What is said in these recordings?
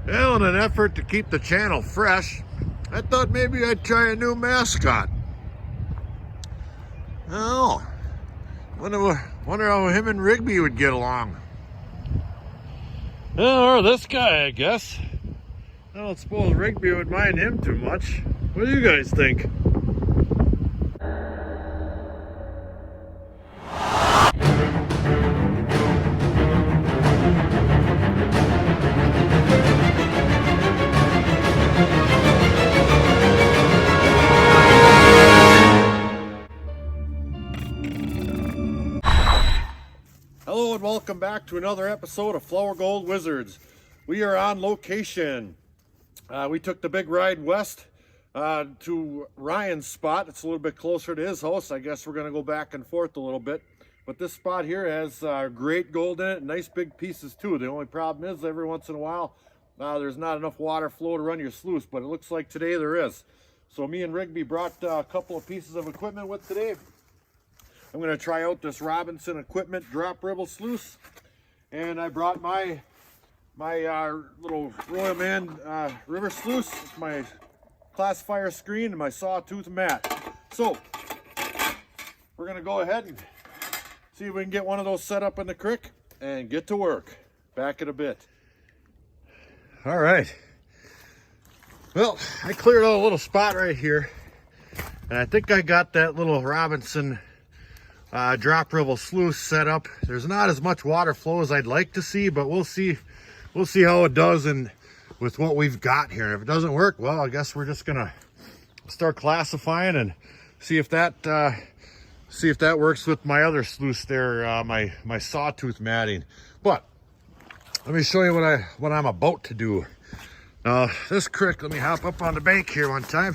Well, in an effort to keep the channel fresh, I thought maybe I'd try a new mascot. Oh, wonder how him and Rigby would get along. Or this guy, I guess. I don't suppose Rigby would mind him too much. What do you guys think? Hello and welcome back to another episode of Flower Gold Wizards. We are on location. We took the big ride west to Ryan's spot. It's a little bit closer to his house. I guess we're going to go back and forth a little bit. But this spot here has great gold in it, nice big pieces too. The only problem is every once in a while there's not enough water flow to run your sluice, but it looks like today there is. So me and Rigby brought a couple of pieces of equipment with today. I'm going to try out this Robinson Equipment drop ribble sluice, and I brought my little Royal Man river sluice, my classifier screen, and my sawtooth mat. So we're going to go ahead and see if we can get one of those set up in the creek and get to work. Back in a bit. All right. Well, I cleared out a little spot right here, and I think I got that little Robinson drop ribble sluice set up. There's not as much water flow as I'd like to see, but we'll see how it does and with what we've got here. If it doesn't work, well, I guess we're just gonna start classifying and see if that works with my other sluice there, my sawtooth matting. But let me show you what I'm about to do. Now this creek, let me hop up on the bank here one time.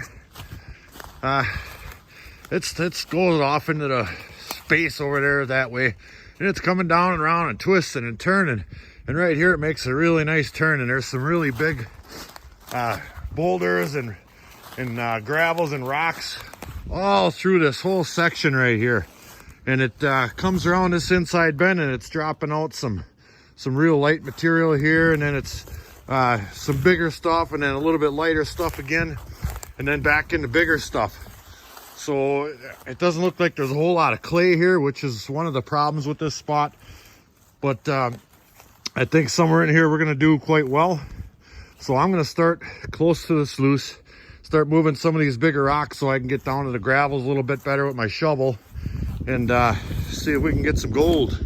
It's goes off into the space over there that way, and it's coming down and around and twisting and turning, and right here it makes a really nice turn, and there's some really big boulders and gravels and rocks all through this whole section right here, and it comes around this inside bend, and it's dropping out some real light material here, and then it's some bigger stuff, and then a little bit lighter stuff again, and then back into bigger stuff. So it doesn't look like there's a whole lot of clay here, which is one of the problems with this spot. But I think somewhere in here we're going to do quite well. So I'm going to start close to the sluice, start moving some of these bigger rocks so I can get down to the gravels a little bit better with my shovel, and see if we can get some gold.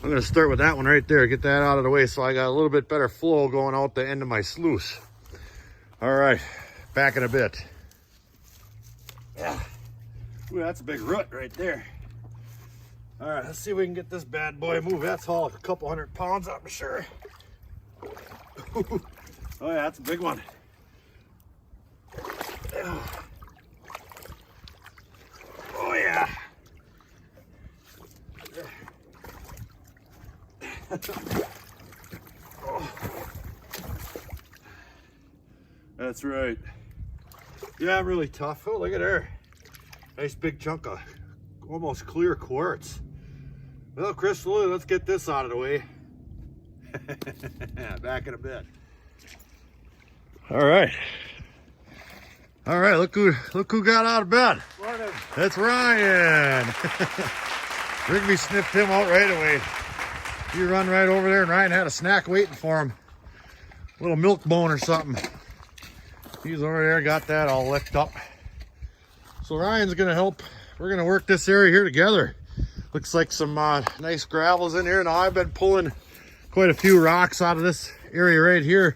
I'm going to start with that one right there, get that out of the way so I got a little bit better flow going out the end of my sluice. All right, back in a bit. Yeah. Ooh, that's a big root right there. All right, let's see if we can get this bad boy moved. That's all a couple 100 pounds, I'm sure. Oh yeah, that's a big one. Oh yeah. Oh. That's right. Yeah, really tough. Oh, look at her. Nice big chunk of almost clear quartz. Well, Crystal, let's get this out of the way. Back in a bit. All right. All right, look who got out of bed. Morning. That's Ryan. Rigby sniffed him out right away. He run right over there, and Ryan had a snack waiting for him. A little milk bone or something. He's over there, got that all licked up. So Ryan's gonna help. We're gonna work this area here together. Looks like some nice gravels in here. Now I've been pulling quite a few rocks out of this area right here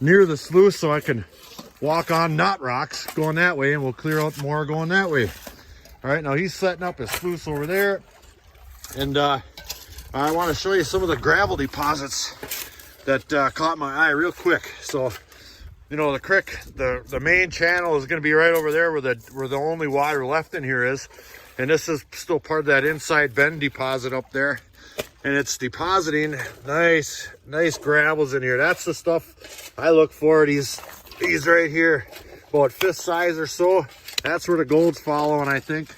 near the sluice so I can walk on not rocks going that way, and we'll clear out more going that way. All right, now he's setting up his sluice over there, and I want to show you some of the gravel deposits that caught my eye real quick. So, you know, the creek, the main channel is going to be right over there where the only water left in here is, and this is still part of that inside bend deposit up there, and it's depositing nice gravels in here. That's the stuff I look for. These right here, about fist size or so. That's where the gold's following, I think,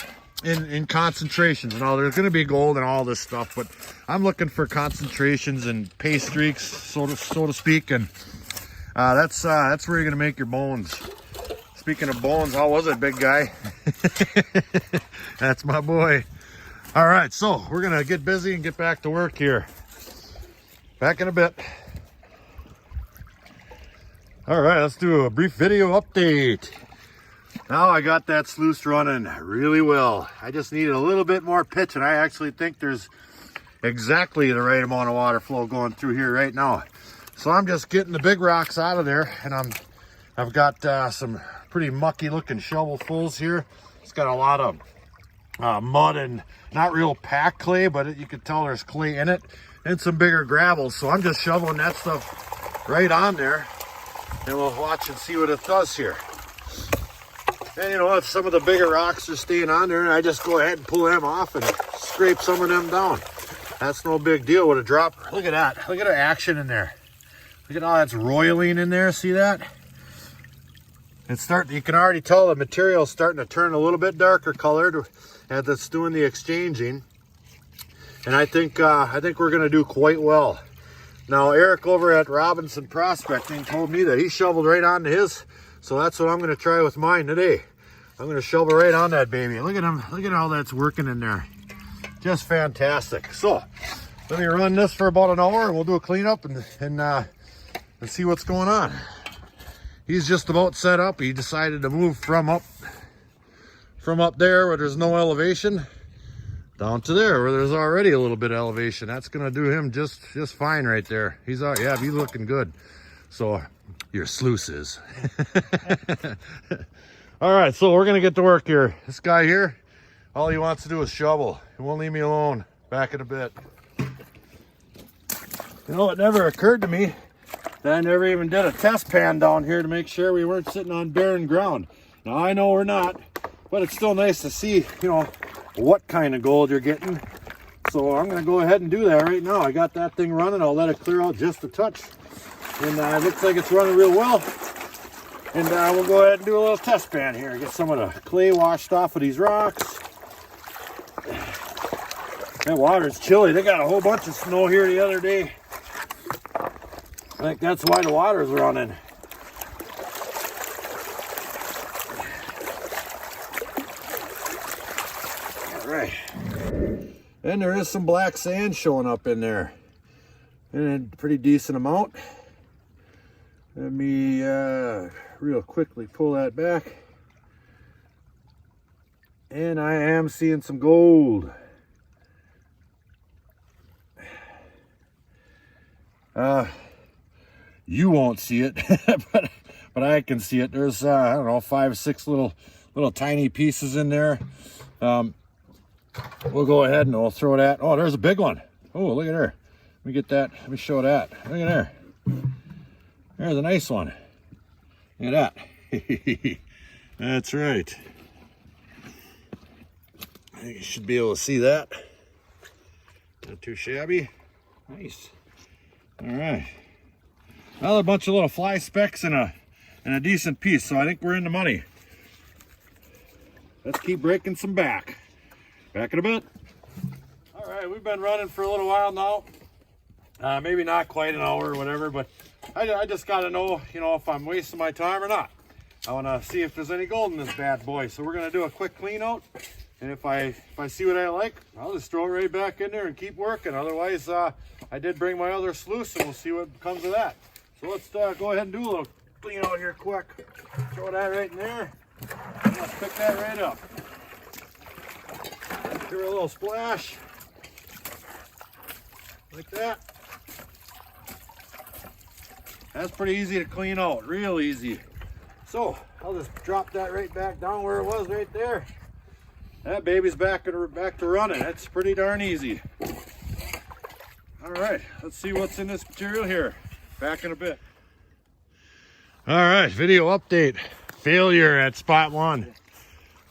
in concentrations. Now there's going to be gold and all this stuff, but I'm looking for concentrations and pay streaks, so to speak, and That's where you're gonna make your bones. Speaking of bones, how was it, big guy? That's my boy. All right, so we're gonna get busy and get back to work here. Back in a bit. All right, let's do a brief video update. Now I got that sluice running really well. I just needed a little bit more pitch, and I actually think there's exactly the right amount of water flow going through here right now. So I'm just getting the big rocks out of there, and I've got some pretty mucky looking shovelfuls here. It's got a lot of mud and not real packed clay, but you can tell there's clay in it, and some bigger gravels. So I'm just shoveling that stuff right on there, and we'll watch and see what it does here. And you know, if some of the bigger rocks are staying on there, I just go ahead and pull them off and scrape some of them down. That's no big deal with a dropper. Look at that. Look at the action in there. Look at all that's roiling in there. See that? It's starting. You can already tell the material is starting to turn a little bit darker colored as it's doing the exchanging. And I think we're going to do quite well. Now, Eric over at Robinson Prospecting told me that he shoveled right onto his. So that's what I'm going to try with mine today. I'm going to shovel right on that baby. Look at him. Look at how that's working in there. Just fantastic. So let me run this for about an hour, and we'll do a cleanup and see what's going on. He's just about set up. He decided to move from up there where there's no elevation down to there where there's already a little bit of elevation. That's going to do him just fine right there. He's looking good. So your sluices. All right, so we're gonna get to work here. This guy here, all he wants to do is shovel. He won't leave me alone. Back in a bit. You know, it never occurred to me that I never even did a test pan down here to make sure we weren't sitting on barren ground. Now I know we're not, but it's still nice to see, you know, what kind of gold you're getting. So I'm gonna go ahead and do that right now. I got that thing running. I'll let it clear out just a touch. And it looks like it's running real well. And we'll go ahead and do a little test pan here. Get some of the clay washed off of these rocks. That water's chilly. They got a whole bunch of snow here the other day. I think that's why the water's running. All right. And there is some black sand showing up in there. And a pretty decent amount. Let me real quickly pull that back. And I am seeing some gold. You won't see it, but I can see it. There's I don't know, 5 or 6 little tiny pieces in there. We'll go ahead and we'll throw that. Oh, there's a big one. Oh, look at her. Let me get that. Let me show that. Look at there. There's a nice one. Look at that. That's right. I think you should be able to see that. Not too shabby. Nice. All right. Another bunch of little fly specks and a decent piece. So I think we're in the money. Let's keep breaking some back. Back in a bit. All right, we've been running for a little while now. Maybe not quite an hour or whatever, but I just got to know, you know, if I'm wasting my time or not. I want to see if there's any gold in this bad boy. So we're going to do a quick clean out. And if I see what I like, I'll just throw it right back in there and keep working. Otherwise, I did bring my other sluice, and we'll see what comes of that. So let's go ahead and do a little clean out here quick. Throw that right in there. And let's pick that right up. Give her a little splash. Like that. That's pretty easy to clean out, real easy. So I'll just drop that right back down where it was right there. That baby's back to running. That's pretty darn easy. All right, let's see what's in this material here. Back in a bit. All right, video update. Failure at spot 1.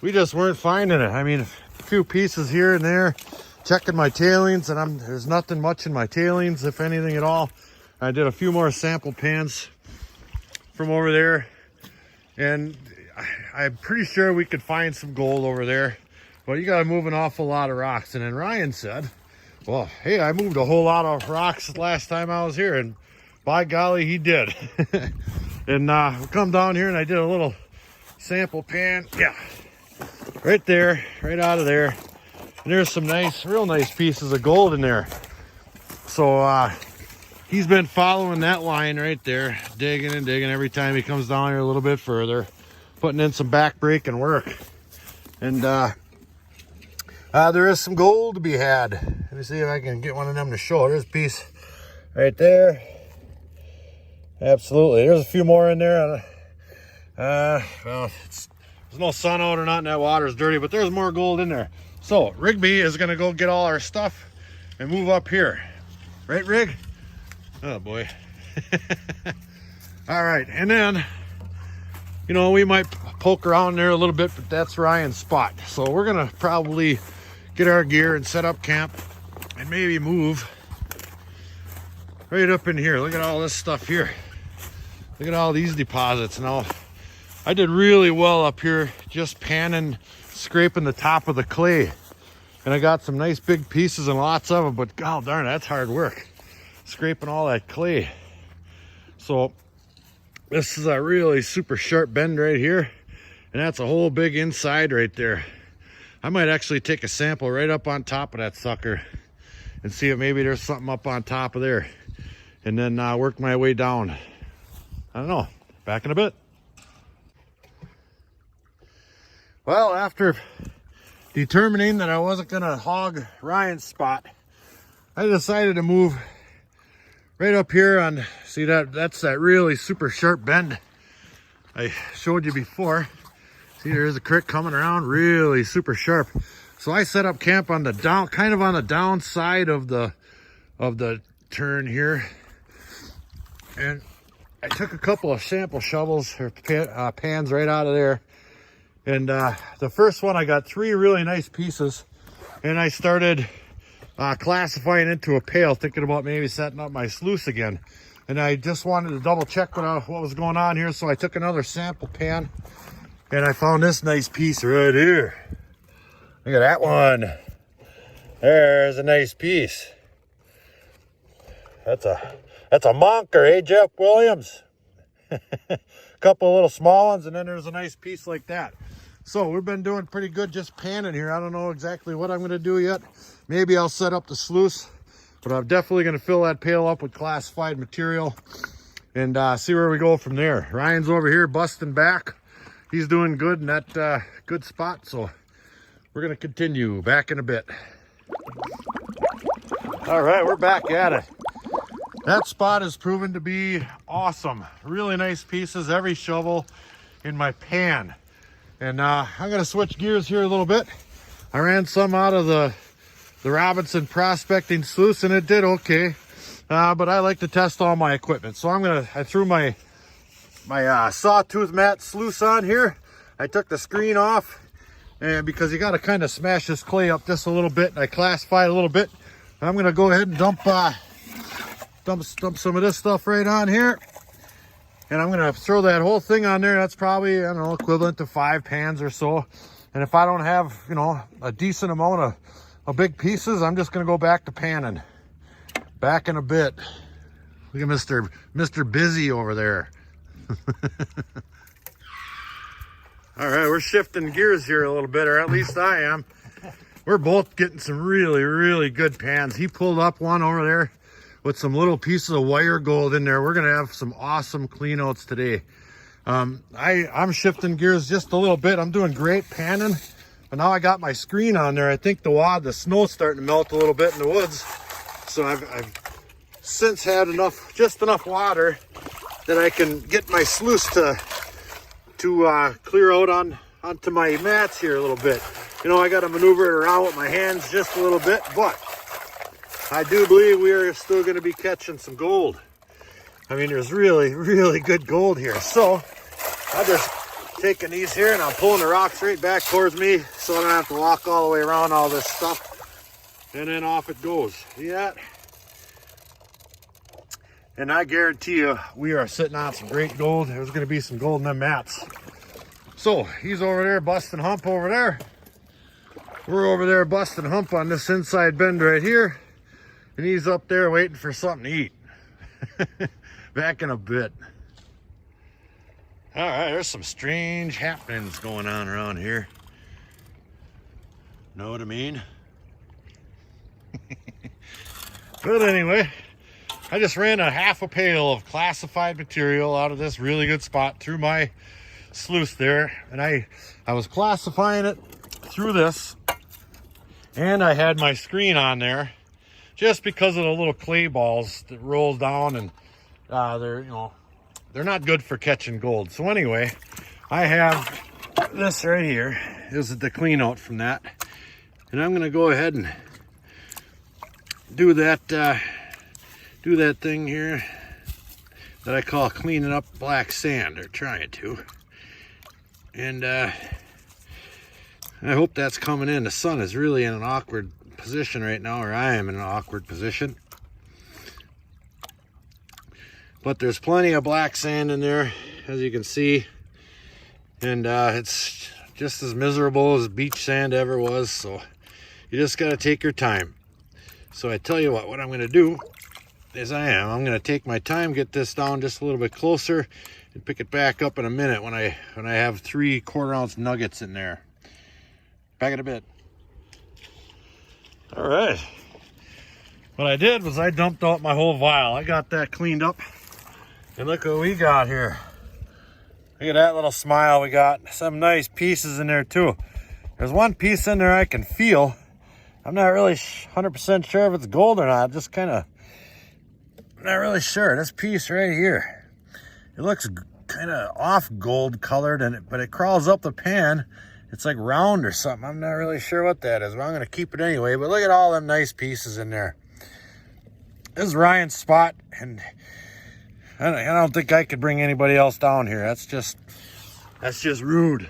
We just weren't finding it. I mean, a few pieces here and there. Checking my tailings, and there's nothing much in my tailings, if anything at all. I did a few more sample pans from over there, and I'm pretty sure we could find some gold over there, but you got to move an awful lot of rocks. And then Ryan said, well, hey, I moved a whole lot of rocks last time I was here, and by golly, he did. And we come down here and I did a little sample pan. Yeah, right there, right out of there. And there's some nice, real nice pieces of gold in there. So he's been following that line right there, digging and digging every time he comes down here a little bit further, putting in some back-breaking work. And there is some gold to be had. Let me see if I can get one of them to show. There's a piece right there. Absolutely. There's a few more in there. Well, there's no sun out or not, and that water's dirty, but there's more gold in there. So Rigby is going to go get all our stuff and move up here. Right, Rig? Oh, boy. All right. And then, you know, we might poke around there a little bit, but that's Ryan's spot. So we're going to probably get our gear and set up camp and maybe move right up in here. Look at all this stuff here. Look at all these deposits. Now, I did really well up here just panning, scraping the top of the clay. And I got some nice big pieces and lots of them, but god darn, that's hard work. Scraping all that clay. So this is a really super sharp bend right here. And that's a whole big inside right there. I might actually take a sample right up on top of that sucker and see if maybe there's something up on top of there. And then work my way down. I don't know. Back in a bit. Well, after determining that I wasn't going to hog Ryan's spot, I decided to move right up here on, see that's that really super sharp bend I showed you before. See, there's a creek coming around, really super sharp. So I set up camp on the down, kind of on the downside of the turn here. And I took a couple of sample shovels or pans right out of there. And the first one, I got 3 really nice pieces. And I started classifying into a pail, thinking about maybe setting up my sluice again. And I just wanted to double check what was going on here. So I took another sample pan and I found this nice piece right here. Look at that one. There's a nice piece. That's a monker, eh, Jeff Williams? A couple of little small ones, and then there's a nice piece like that. So we've been doing pretty good just panning here. I don't know exactly what I'm going to do yet. Maybe I'll set up the sluice, but I'm definitely going to fill that pail up with classified material and see where we go from there. Ryan's over here busting back. He's doing good in that good spot, so we're going to continue back in a bit. All right, we're back at it. That spot has proven to be awesome. Really nice pieces, every shovel in my pan. And I'm going to switch gears here a little bit. I ran some out of the Robinson prospecting sluice and it did okay. But I like to test all my equipment. So I threw my sawtooth mat sluice on here. I took the screen off, and because you got to kind of smash this clay up just a little bit, and I classified a little bit. I'm going to go ahead and dump some of this stuff right on here. And I'm going to throw that whole thing on there. That's probably, I don't know, equivalent to 5 pans or so. And if I don't have, you know, a decent amount of big pieces, I'm just going to go back to panning. Back in a bit. Look at Mr. Busy over there. All right, we're shifting gears here a little bit, or at least I am. We're both getting some really, really good pans. He pulled up one over there with some little pieces of wire gold in there. We're gonna have some awesome cleanouts today. I'm shifting gears just a little bit. I'm doing great panning, but now I got my screen on there. I think the snow's starting to melt a little bit in the woods. So I've since had just enough water that I can get my sluice to clear out onto my mats here a little bit. You know, I got to maneuver it around with my hands just a little bit, but I do believe we are still going to be catching some gold. I mean, there's really, really good gold here. So I'm just taking these here and I'm pulling the rocks right back towards me so I don't have to walk all the way around all this stuff. And then off it goes. See that? And I guarantee you, we are sitting on some great gold. There's going to be some gold in them mats. So he's over there busting hump over there. We're over there busting hump on this inside bend right here. And he's up there waiting for something to eat. Back in a bit. All right, there's some strange happenings going on around here. Know what I mean? But anyway, I just ran a half a pail of classified material out of this really good spot through my sluice there. And I was classifying it through this, and I had my screen on there just because of the little clay balls that rolls down, and they're not good for catching gold. So anyway, I have this right here. This is the clean out from that. And I'm gonna go ahead and do that thing here that I call cleaning up black sand, or trying to. And I hope that's coming in. The sun is really in an awkward position right now, or I am in an awkward position. But there's plenty of black sand in there, as you can see. And it's just as miserable as beach sand ever was, so you just gotta take your time. So I tell you what I'm gonna do is I'm gonna take my time, get this down just a little bit closer, and pick it back up in a minute when I have 3 1/4-ounce nuggets in there. Back in a bit. All right. What I did was I dumped out my whole vial. I got that cleaned up. And look what we got here. Look at that little smile. We got some nice pieces in there too. There's one piece in there I can feel. I'm not really 100% sure if it's gold or not. Just kind of not really sure. This piece right here, it looks kind of off gold colored, but it crawls up the pan. It's like round or something. I'm not really sure what that is, but I'm going to keep it anyway. But look at all them nice pieces in there. This is Ryan's spot, and I don't think I could bring anybody else down here. That's just rude.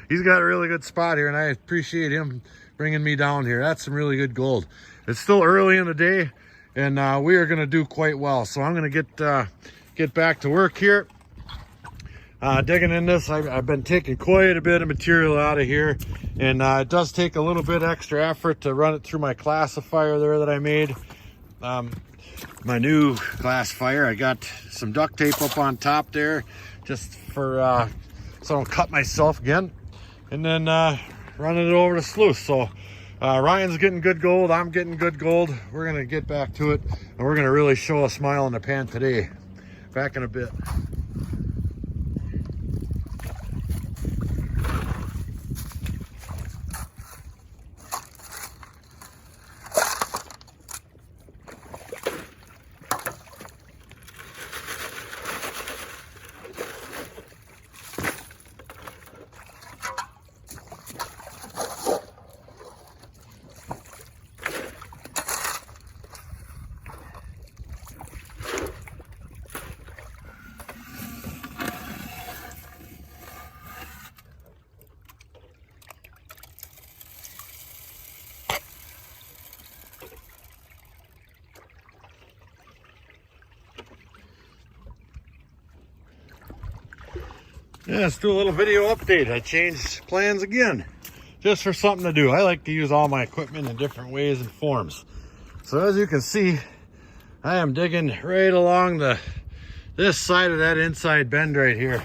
He's got a really good spot here, and I appreciate him bringing me down here. That's some really good gold. It's still early in the day, and we are going to do quite well. So I'm going to get back to work here. Digging in this, I've been taking quite a bit of material out of here, and it does take a little bit extra effort to run it through my classifier there that I made. My new classifier, I got some duct tape up on top there just for so I don't cut myself again, and then running it over to sluice. So Ryan's getting good gold, I'm getting good gold. We're gonna get back to it, and we're gonna really show a smile in the pan today. Back in a bit. Yeah, let's do a little video update. I changed plans again, just for something to do. I like to use all my equipment in different ways and forms. So as you can see, I am digging right along this side of that inside bend right here.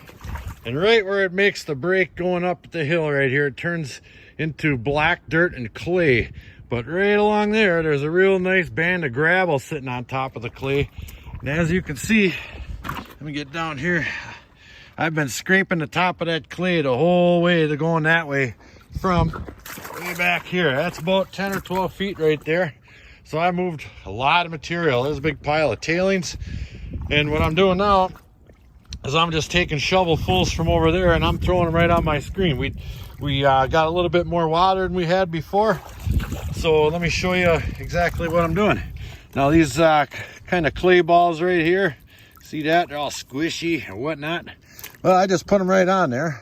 And right where it makes the break going up the hill right here, it turns into black dirt and clay. But right along there's a real nice band of gravel sitting on top of the clay. And as you can see, let me get down here. I've been scraping the top of that clay the whole way to going that way from way back here. That's about 10 or 12 feet right there. So I moved a lot of material. There's a big pile of tailings. And what I'm doing now is I'm just taking shovelfuls from over there and I'm throwing them right on my screen. We got a little bit more water than we had before. So let me show you exactly what I'm doing. Now these kind of clay balls right here, see that? They're all squishy and whatnot. Well, I just put them right on there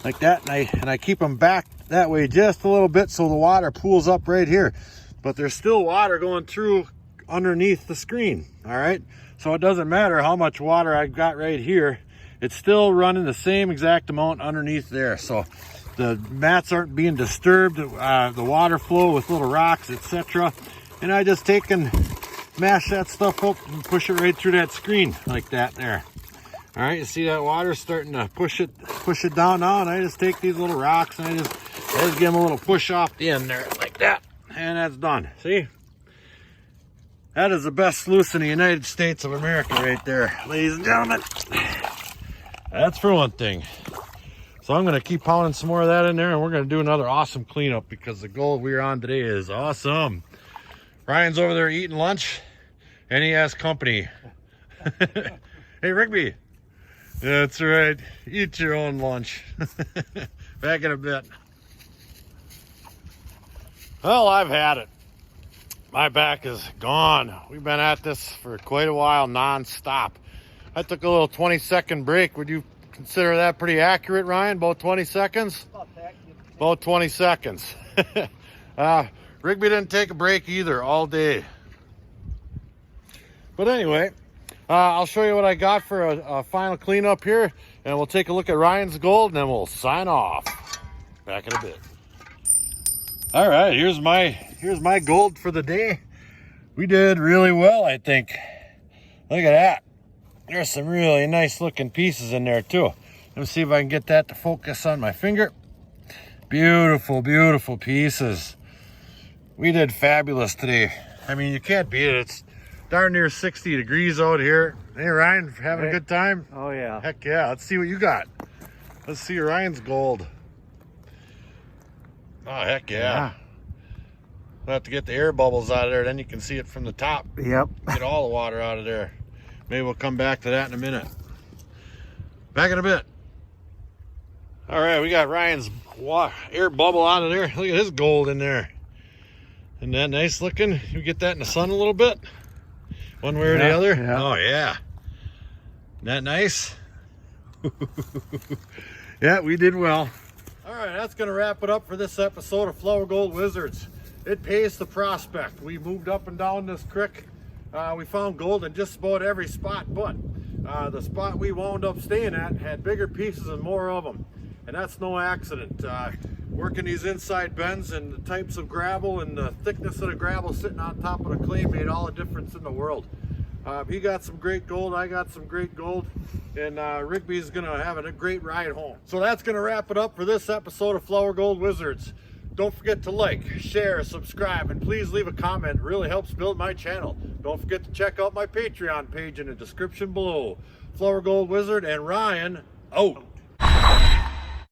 like that, and I keep them back that way just a little bit so the water pools up right here. But there's still water going through underneath the screen, all right? So it doesn't matter how much water I've got right here. It's still running the same exact amount underneath there. So the mats aren't being disturbed, the water flow with little rocks, etc. And I just take and mash that stuff up and push it right through that screen like that there. All right, you see that water starting to push it down now, and I just take these little rocks and I just give them a little push off the end there like that, and that's done. See? That is the best sluice in the United States of America right there, ladies and gentlemen. That's for one thing. So I'm going to keep pounding some more of that in there, and we're going to do another awesome cleanup because the gold we're on today is awesome. Ryan's over there eating lunch, and he has company. Hey, Rigby. That's right. Eat your own lunch. Back in a bit. Well, I've had it. My back is gone. We've been at this for quite a while, non-stop. I took a little 20-second break. Would you consider that pretty accurate, Ryan? About 20 seconds? About 20 seconds. Rigby didn't take a break either all day. But anyway, I'll show you what I got for a final cleanup here, and we'll take a look at Ryan's gold, and then we'll sign off. Back in a bit. All right, here's my gold for the day. We did really well, I think. Look at that. There's some really nice looking pieces in there too. Let me see if I can get that to focus on my finger. Beautiful, beautiful pieces. We did fabulous today. I mean, you can't beat it. It's darn near 60 degrees out here. Hey, Ryan, having a good time? Oh, yeah. Heck yeah. Let's see what you got. Let's see Ryan's gold. Oh, heck yeah. We'll have to get the air bubbles out of there, then you can see it from the top. Yep. Get all the water out of there. Maybe we'll come back to that in a minute. Back in a bit. All right, we got Ryan's air bubble out of there. Look at his gold in there. Isn't that nice looking? You get that in the sun a little bit? One way or the other? Yeah. Oh, yeah. Isn't that nice? Yeah, we did well. All right, that's going to wrap it up for this episode of Flour Gold Wizards. It pays to prospect. We moved up and down this creek. We found gold in just about every spot, but the spot we wound up staying at had bigger pieces and more of them. And that's no accident. Working these inside bends and the types of gravel and the thickness of the gravel sitting on top of the clay made all the difference in the world. He got some great gold, I got some great gold, and Rigby's gonna have a great ride home. So that's gonna wrap it up for this episode of Flour Gold Wizards. Don't forget to like, share, subscribe, and please leave a comment. It really helps build my channel. Don't forget to check out my Patreon page in the description below. Flour Gold Wizard and Ryan, out.